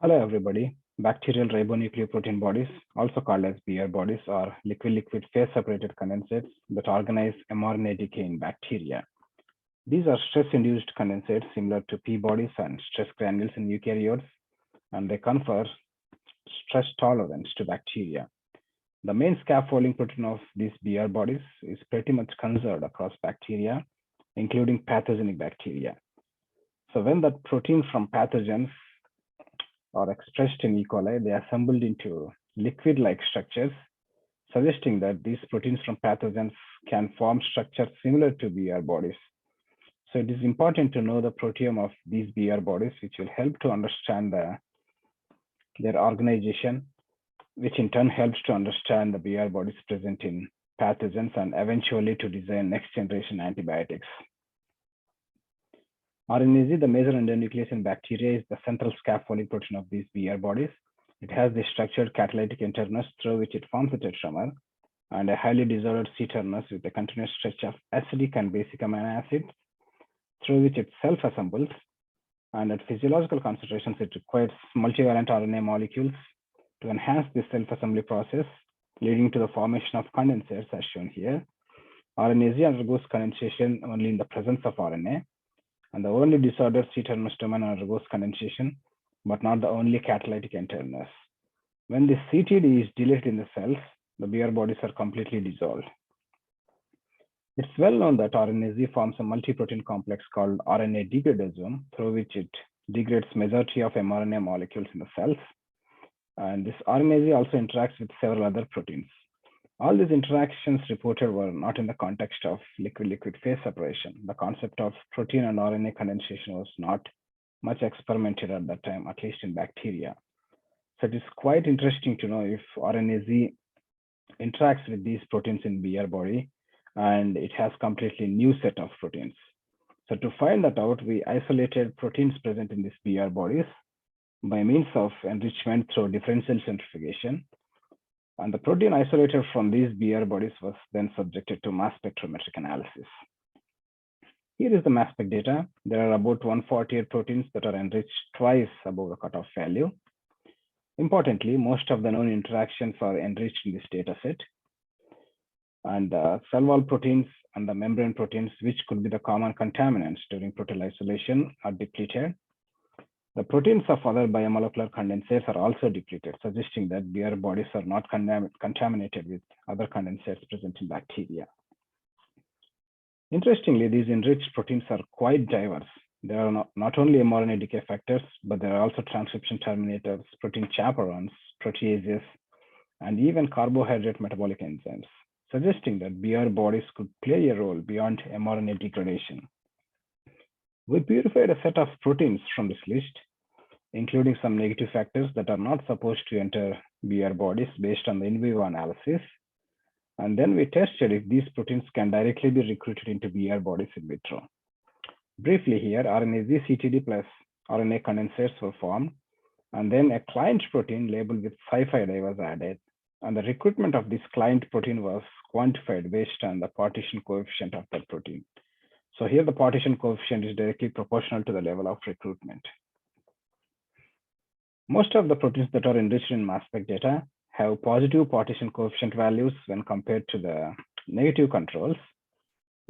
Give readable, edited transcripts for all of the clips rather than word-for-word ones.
Hello, everybody. Bacterial ribonucleoprotein bodies, also called as BR bodies, are liquid-liquid phase-separated condensates that organize mRNA decay in bacteria. These are stress-induced condensates similar to P bodies and stress granules in eukaryotes, and they confer stress tolerance to bacteria. The main scaffolding protein of these BR bodies is pretty much conserved across bacteria, including pathogenic bacteria. So when the proteins from pathogens are expressed in E. coli, they are assembled into liquid-like structures, suggesting that these proteins from pathogens can form structures similar to BR bodies. So it is important to know the proteome of these BR bodies, which will help to understand their organization, which in turn helps to understand the BR bodies present in pathogens and eventually to design next-generation antibiotics. RNA, the major endonuclease in bacteria, is the central scaffolding protein of these BR bodies. It has the structured catalytic N-terminus through which it forms a tetramer, and a highly dissolved C-terminus with a continuous stretch of acidic and basic amino acids, through which it self-assembles. And at physiological concentrations, it requires multivalent RNA molecules to enhance this self-assembly process, leading to the formation of condensates as shown here. RNA undergoes condensation only in the presence of RNA, and the only disordered C-terminus domain undergoes condensation, but not the only catalytic N-terminus. When the CTD is deleted in the cells, the BR bodies are completely dissolved. It's well known that RNA forms a multi-protein complex called RNA degradosome, through which it degrades majority of mRNA molecules in the cells. And this RNA also interacts with several other proteins. All these interactions reported were not in the context of liquid-liquid phase separation. The concept of protein and RNA condensation was not much experimented at that time, at least in bacteria. So it is quite interesting to know if RNA interacts with these proteins in BR body, and it has completely new set of proteins. So to find that out, we isolated proteins present in these BR bodies by means of enrichment through differential centrifugation. And the protein isolated from these BR bodies was then subjected to mass spectrometric analysis. Here is the mass spec data. There are about 148 proteins that are enriched twice above the cutoff value. Importantly, most of the known interactions are enriched in this data set. And the cell wall proteins and the membrane proteins, which could be the common contaminants during protein isolation, are depleted. The proteins of other biomolecular condensates are also depleted, suggesting that BR bodies are not contaminated with other condensates present in bacteria. Interestingly, these enriched proteins are quite diverse. There are not only mRNA decay factors, but there are also transcription terminators, protein chaperones, proteases, and even carbohydrate metabolic enzymes, suggesting that BR bodies could play a role beyond mRNA degradation. We purified a set of proteins from this list, including some negative factors that are not supposed to enter BR bodies based on the in vivo analysis. And then we tested if these proteins can directly be recruited into BR bodies in vitro. Briefly here, RNA CTD plus RNA condensates were formed, and then a client protein labeled with Psi-5 was added. And the recruitment of this client protein was quantified based on the partition coefficient of that protein. So here the partition coefficient is directly proportional to the level of recruitment. Most of the proteins that are enriched in mass spec data have positive partition coefficient values when compared to the negative controls.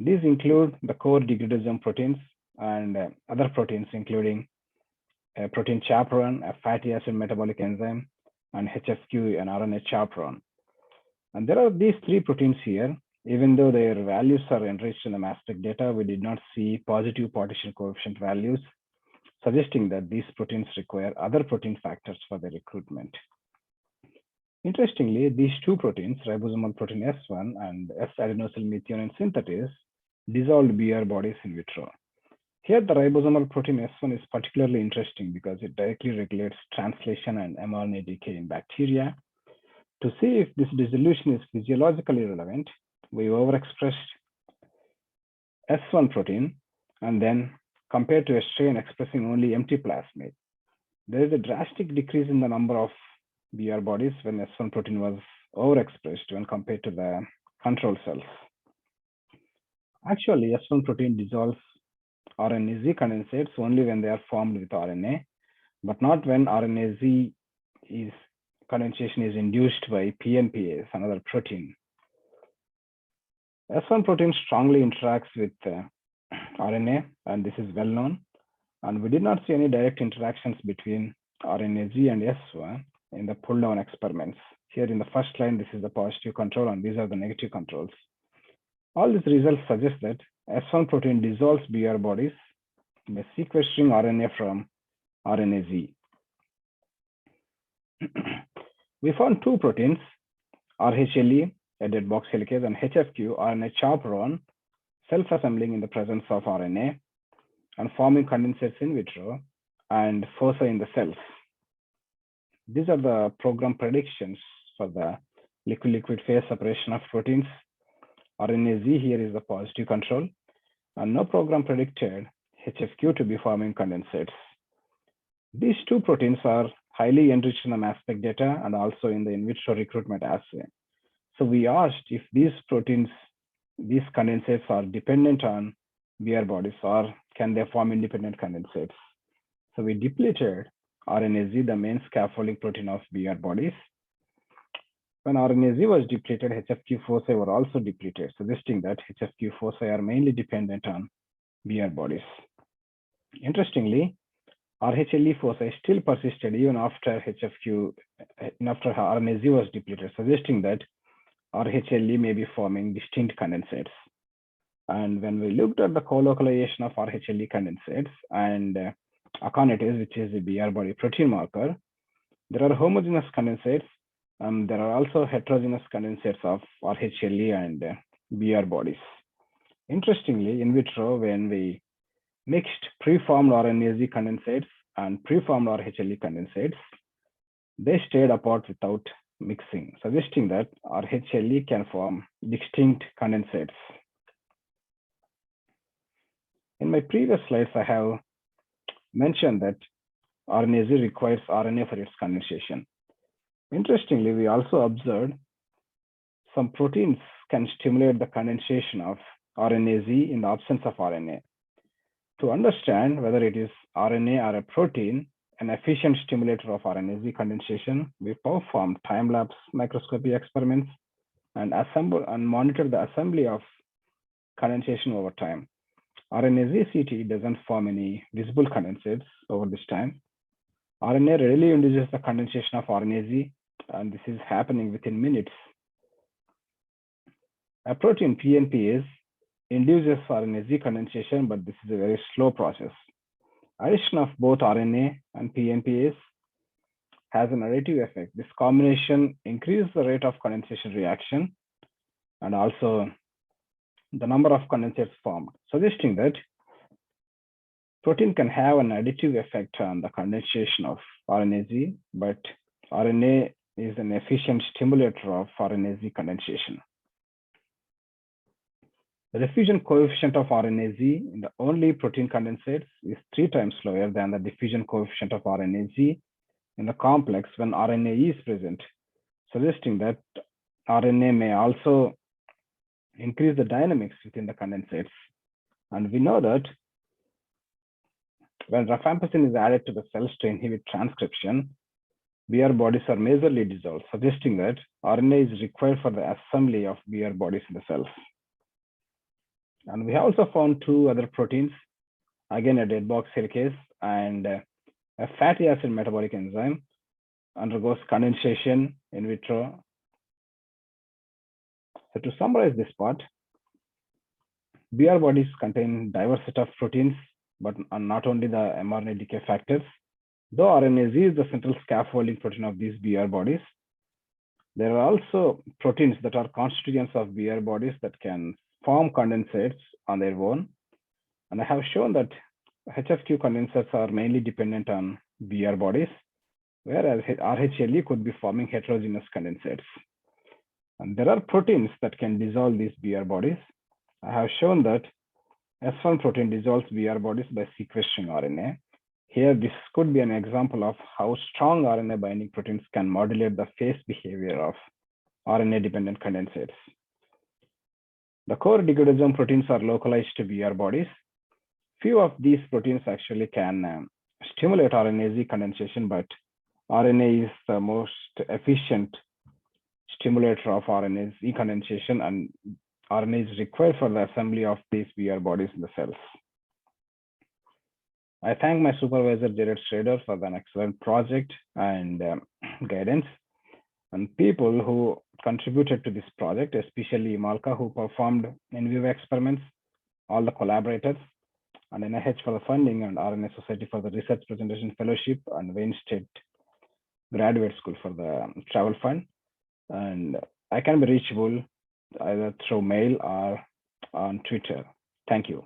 These include the core degradosome proteins and other proteins, including a protein chaperone, a fatty acid metabolic enzyme, and HSQ, an RNA chaperone. And there are these three proteins here. Even though their values are enriched in the mass spec data, we did not see positive partition coefficient values, suggesting that these proteins require other protein factors for their recruitment. Interestingly, these two proteins, ribosomal protein S1 and S-adenosyl methionine synthetase, dissolved BR bodies in vitro. Here, the ribosomal protein S1 is particularly interesting because it directly regulates translation and mRNA decay in bacteria. To see if this dissolution is physiologically relevant, we overexpressed S1 protein and then compared to a strain expressing only empty plasmid. There is a drastic decrease in the number of BR bodies when S1 protein was overexpressed when compared to the control cells. Actually, S1 protein dissolves RNA condensates only when they are formed with RNA, but not when RNA-Z condensation is induced by PNPase, another protein. S1 protein strongly interacts with RNA, and this is well known. And we did not see any direct interactions between RNA-Z and S1 in the pull-down experiments. Here in the first line, this is the positive control, and these are the negative controls. All these results suggest that S1 protein dissolves BR bodies by sequestering RNA from RNA-Z. We found two proteins, RHLE, a dead box helicase, and HFQ, RNA chaperone, self-assembling in the presence of RNA and forming condensates in vitro and foci in the cells. These are the program predictions for the liquid-liquid phase separation of proteins. RNA-Z here is the positive control, and no program predicted HFQ to be forming condensates. These two proteins are highly enriched in the mass spec data and also in the in vitro recruitment assay. So we asked if these proteins, these condensates are dependent on BR bodies, or can they form independent condensates? So we depleted RNA-Z, the main scaffolding protein of BR bodies. When RNA-Z was depleted, HFQ foci were also depleted, suggesting that HFQ foci are mainly dependent on BR bodies. Interestingly, RHLE foci still persisted even after RNA-Z was depleted, suggesting that RHLE may be forming distinct condensates. And when we looked at the co-localization of RHLE condensates and aconitase, which is a BR body protein marker, there are homogeneous condensates. There are also heterogeneous condensates of RHLE and BR bodies. Interestingly, in vitro, when we mixed preformed RNA-Z condensates and preformed RHLE condensates, they stayed apart without mixing, suggesting that RHLE can form distinct condensates. In my previous slides, I have mentioned that RNA-Z requires RNA for its condensation. Interestingly, we also observed some proteins can stimulate the condensation of RNA-Z in the absence of RNA. To understand whether it is RNA or a protein, an efficient stimulator of RNA-Z condensation, we performed time-lapse microscopy experiments and monitor the assembly of condensation over time. RNA-Z CT doesn't form any visible condensates over this time. RNA readily induces the condensation of RNA-Z, and this is happening within minutes. A protein PNPase induces RNA-Z condensation, but this is a very slow process. Addition of both RNA and PNPase has an additive effect. This combination increases the rate of condensation reaction and also the number of condensates formed, suggesting that protein can have an additive effect on the condensation of RNA-Z, but RNA is an efficient stimulator of RNA-Z condensation. The diffusion coefficient of RNA-Z in the only protein condensates is 3 times slower than the diffusion coefficient of RNA-Z in the complex when RNA is present, suggesting that RNA may also increase the dynamics within the condensates. And we know that when rifampicin is added to the cells to inhibit transcription, BR bodies are majorly dissolved, suggesting that RNA is required for the assembly of BR bodies in the cells. And we have also found 2 other proteins, again a dead box helicase and a fatty acid metabolic enzyme undergoes condensation in vitro. So to summarize this part, BR bodies contain diverse set of proteins, but not only the mRNA decay factors. Though RNA-Z is the central scaffolding protein of these BR bodies, there are also proteins that are constituents of BR bodies that can form condensates on their own. And I have shown that HFQ condensates are mainly dependent on BR bodies, whereas RHLE could be forming heterogeneous condensates. And there are proteins that can dissolve these BR bodies. I have shown that S1 protein dissolves BR bodies by sequestering RNA. Here, this could be an example of how strong RNA binding proteins can modulate the phase behavior of RNA-dependent condensates. The core degradosome proteins are localized to BR bodies. Few of these proteins actually can stimulate RNA condensation, but RNA is the most efficient stimulator of RNA condensation, and RNA is required for the assembly of these VR bodies in the cells. I thank my supervisor, Jared Schrader, for an excellent project and guidance, and people who contributed to this project, especially Malka, who performed in vivo experiments, all the collaborators, and NIH for the funding, and RNA Society for the research presentation fellowship, and Wayne State Graduate School for the travel fund. And I can be reachable either through mail or on Twitter. Thank you.